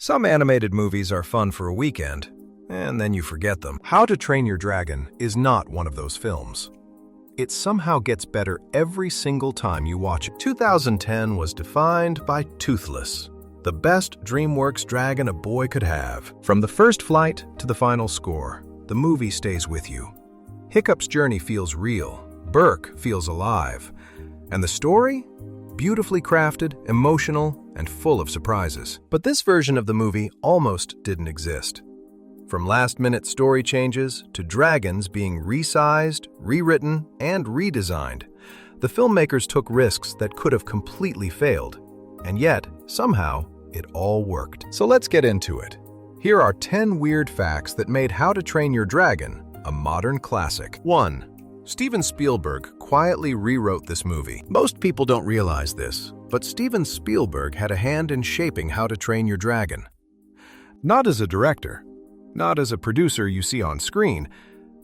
Some animated movies are fun for a weekend, and then you forget them. How to Train Your Dragon is not one of those films. It somehow gets better every single time you watch it. 2010 was defined by Toothless, the best DreamWorks dragon a boy could have. From the first flight to the final score, the movie stays with you. Hiccup's journey feels real, Burke feels alive, and the story? Beautifully crafted, emotional, and full of surprises. But this version of the movie almost didn't exist. From last-minute story changes to dragons being resized, rewritten, and redesigned, the filmmakers took risks that could have completely failed. And yet, somehow, it all worked. So let's get into it. Here are 10 weird facts that made How to Train Your Dragon a modern classic. 1. Steven Spielberg quietly rewrote this movie. Most people don't realize this, but Steven Spielberg had a hand in shaping How to Train Your Dragon. Not as a director, not as a producer you see on screen,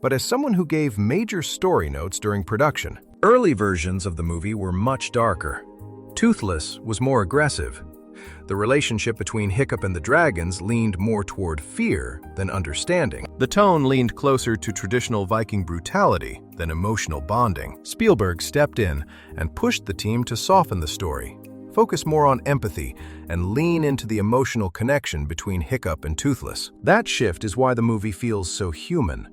but as someone who gave major story notes during production. Early versions of the movie were much darker. Toothless was more aggressive. The relationship between Hiccup and the dragons leaned more toward fear than understanding. The tone leaned closer to traditional Viking brutality than emotional bonding. Spielberg stepped in and pushed the team to soften the story, focus more on empathy, and lean into the emotional connection between Hiccup and Toothless. That shift is why the movie feels so human.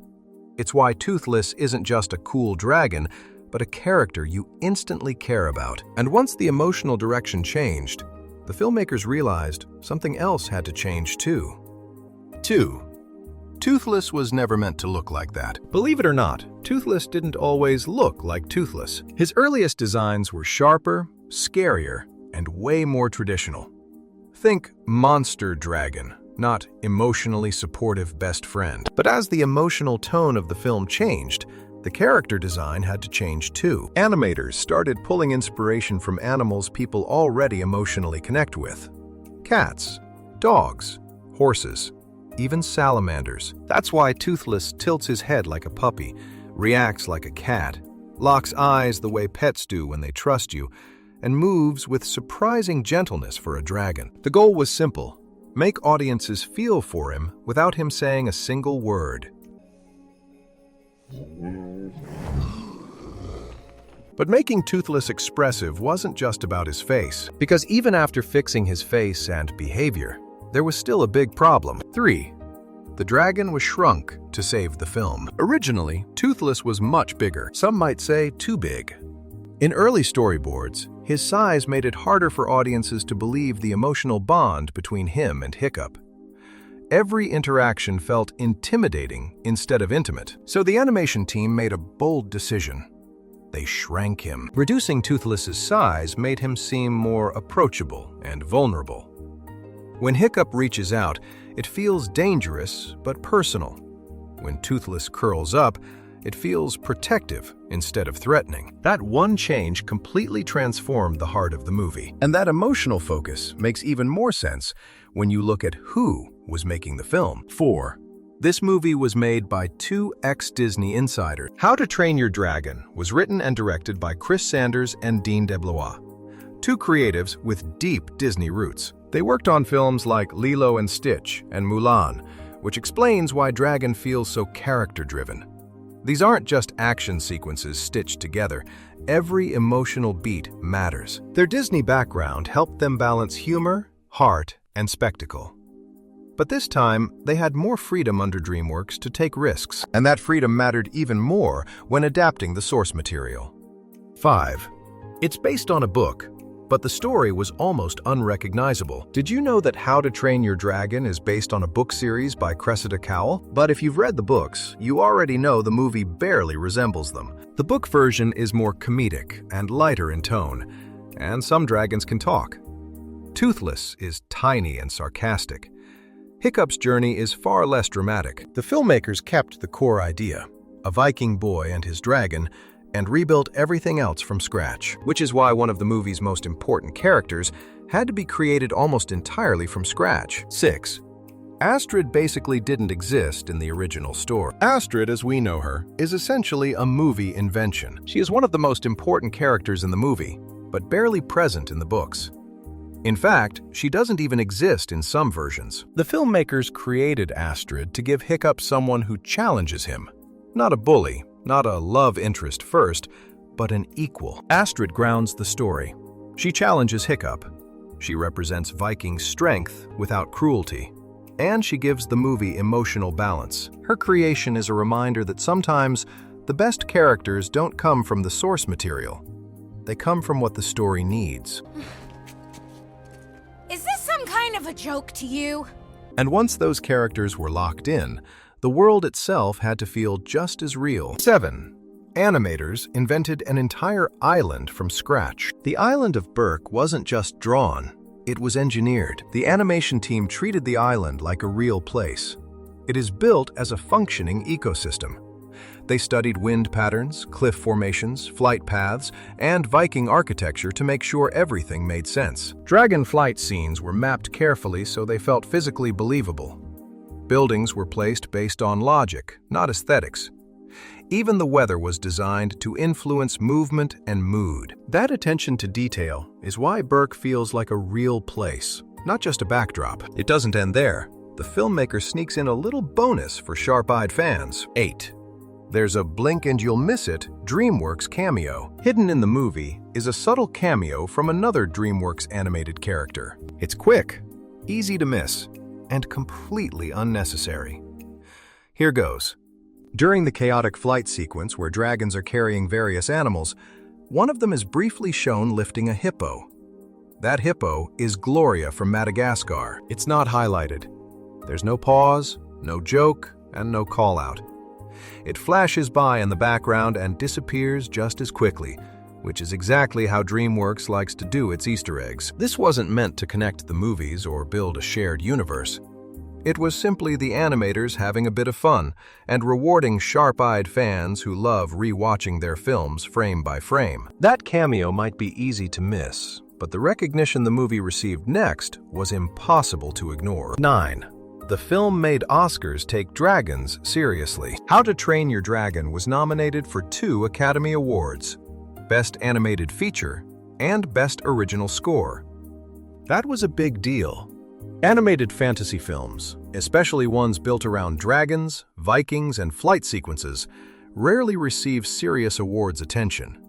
It's why Toothless isn't just a cool dragon, but a character you instantly care about. And once the emotional direction changed, the filmmakers realized something else had to change too. 2. Toothless was never meant to look like that. Believe it or not, Toothless didn't always look like Toothless. His earliest designs were sharper, scarier, and way more traditional. Think monster dragon, not emotionally supportive best friend. But as the emotional tone of the film changed, the character design had to change too. Animators started pulling inspiration from animals people already emotionally connect with. Cats, dogs, horses, even salamanders. That's why Toothless tilts his head like a puppy, reacts like a cat, locks eyes the way pets do when they trust you, and moves with surprising gentleness for a dragon. The goal was simple: make audiences feel for him without him saying a single word. But making Toothless expressive wasn't just about his face, because even after fixing his face and behavior, there was still a big problem. 3. The dragon was shrunk to save the film. Originally, Toothless was much bigger, some might say too big. In early storyboards, his size made it harder for audiences to believe the emotional bond between him and Hiccup. Every interaction felt intimidating instead of intimate. So the animation team made a bold decision. They shrank him. Reducing Toothless's size made him seem more approachable and vulnerable. When Hiccup reaches out, it feels dangerous but personal. When Toothless curls up, it feels protective instead of threatening. That one change completely transformed the heart of the movie. And that emotional focus makes even more sense when you look at who was making the film. 4. This movie was made by 2 ex-Disney insiders. How to Train Your Dragon was written and directed by Chris Sanders and Dean DeBlois, 2 creatives with deep Disney roots. They worked on films like Lilo and Stitch and Mulan, which explains why Dragon feels so character-driven. These aren't just action sequences stitched together. Every emotional beat matters. Their Disney background helped them balance humor, heart, and spectacle. But this time, they had more freedom under DreamWorks to take risks, and that freedom mattered even more when adapting the source material. 5. It's based on a book, but the story was almost unrecognizable. Did you know that How to Train Your Dragon is based on a book series by Cressida Cowell? But if you've read the books, you already know the movie barely resembles them. The book version is more comedic and lighter in tone, and some dragons can talk. Toothless is tiny and sarcastic. Hiccup's journey is far less dramatic. The filmmakers kept the core idea, a Viking boy and his dragon, and rebuilt everything else from scratch, which is why one of the movie's most important characters had to be created almost entirely from scratch. 6. Astrid basically didn't exist in the original story. Astrid, as we know her, is essentially a movie invention. She is one of the most important characters in the movie, but barely present in the books. In fact, she doesn't even exist in some versions. The filmmakers created Astrid to give Hiccup someone who challenges him. Not a bully, not a love interest first, but an equal. Astrid grounds the story. She challenges Hiccup. She represents Viking strength without cruelty. And she gives the movie emotional balance. Her creation is a reminder that sometimes the best characters don't come from the source material. They come from what the story needs. Is this some kind of a joke to you? And once those characters were locked in, the world itself had to feel just as real. 7. Animators invented an entire island from scratch. The island of Berk wasn't just drawn, it was engineered. The animation team treated the island like a real place. It is built as a functioning ecosystem. They studied wind patterns, cliff formations, flight paths, and Viking architecture to make sure everything made sense. Dragon flight scenes were mapped carefully so they felt physically believable. Buildings were placed based on logic, not aesthetics. Even the weather was designed to influence movement and mood. That attention to detail is why Berk feels like a real place, not just a backdrop. It doesn't end there. The filmmaker sneaks in a little bonus for sharp-eyed fans. 8. There's a blink and you'll miss it DreamWorks cameo. Hidden in the movie is a subtle cameo from another DreamWorks animated character. It's quick, easy to miss, and completely unnecessary. Here goes. During the chaotic flight sequence where dragons are carrying various animals, one of them is briefly shown lifting a hippo. That hippo is Gloria from Madagascar. It's not highlighted. There's no pause, no joke, and no call-out. It flashes by in the background and disappears just as quickly, which is exactly how DreamWorks likes to do its Easter eggs. This wasn't meant to connect the movies or build a shared universe. It was simply the animators having a bit of fun and rewarding sharp-eyed fans who love re-watching their films frame by frame. That cameo might be easy to miss, but the recognition the movie received next was impossible to ignore. 9. The film made Oscars take dragons seriously. How to Train Your Dragon was nominated for 2 Academy Awards, Best Animated Feature and Best Original Score. That was a big deal. Animated fantasy films, especially ones built around dragons, Vikings, and flight sequences, rarely receive serious awards attention.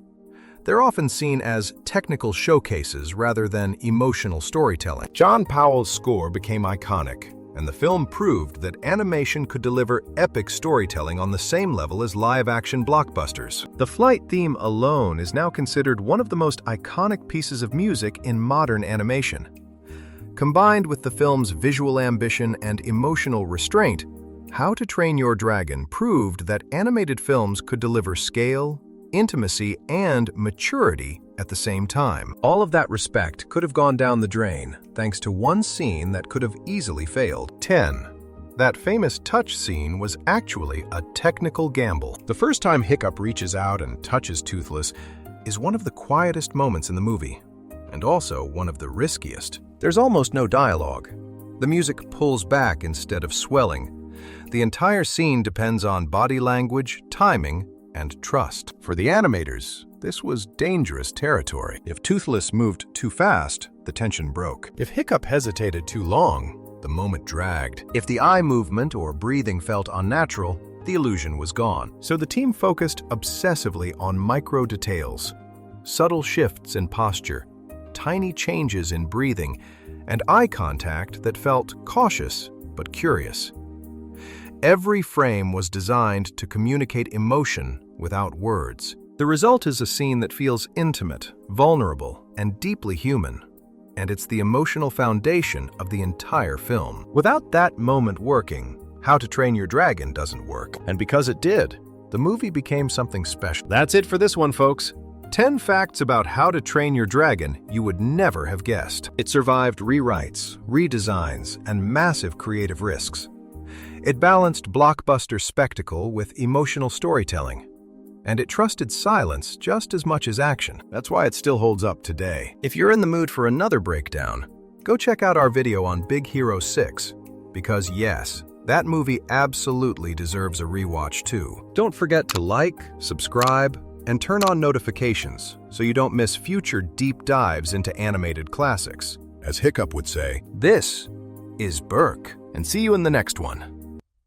They're often seen as technical showcases rather than emotional storytelling. John Powell's score became iconic, and the film proved that animation could deliver epic storytelling on the same level as live-action blockbusters. The flight theme alone is now considered one of the most iconic pieces of music in modern animation. Combined with the film's visual ambition and emotional restraint, How to Train Your Dragon proved that animated films could deliver scale, intimacy, and maturity at the same time. All of that respect could have gone down the drain thanks to one scene that could have easily failed. 10. That famous touch scene was actually a technical gamble. The first time Hiccup reaches out and touches Toothless is one of the quietest moments in the movie, and also one of the riskiest. There's almost no dialogue. The music pulls back instead of swelling. The entire scene depends on body language, timing, and trust. For the animators, this was dangerous territory. If Toothless moved too fast, the tension broke. If Hiccup hesitated too long, the moment dragged. If the eye movement or breathing felt unnatural, the illusion was gone. So the team focused obsessively on micro details, subtle shifts in posture, tiny changes in breathing, and eye contact that felt cautious but curious. Every frame was designed to communicate emotion without words. The result is a scene that feels intimate, vulnerable, and deeply human, and it's the emotional foundation of the entire film. Without that moment working, How to Train Your Dragon doesn't work. And because it did, the movie became something special. That's it for this one, folks. 10 facts about How to Train Your Dragon you would never have guessed. It survived rewrites, redesigns, and massive creative risks. It balanced blockbuster spectacle with emotional storytelling. And it trusted silence just as much as action. That's why it still holds up today. If you're in the mood for another breakdown, go check out our video on Big Hero 6. Because yes, that movie absolutely deserves a rewatch too. Don't forget to like, subscribe, and turn on notifications so you don't miss future deep dives into animated classics. As Hiccup would say, this is Burke, and see you in the next one.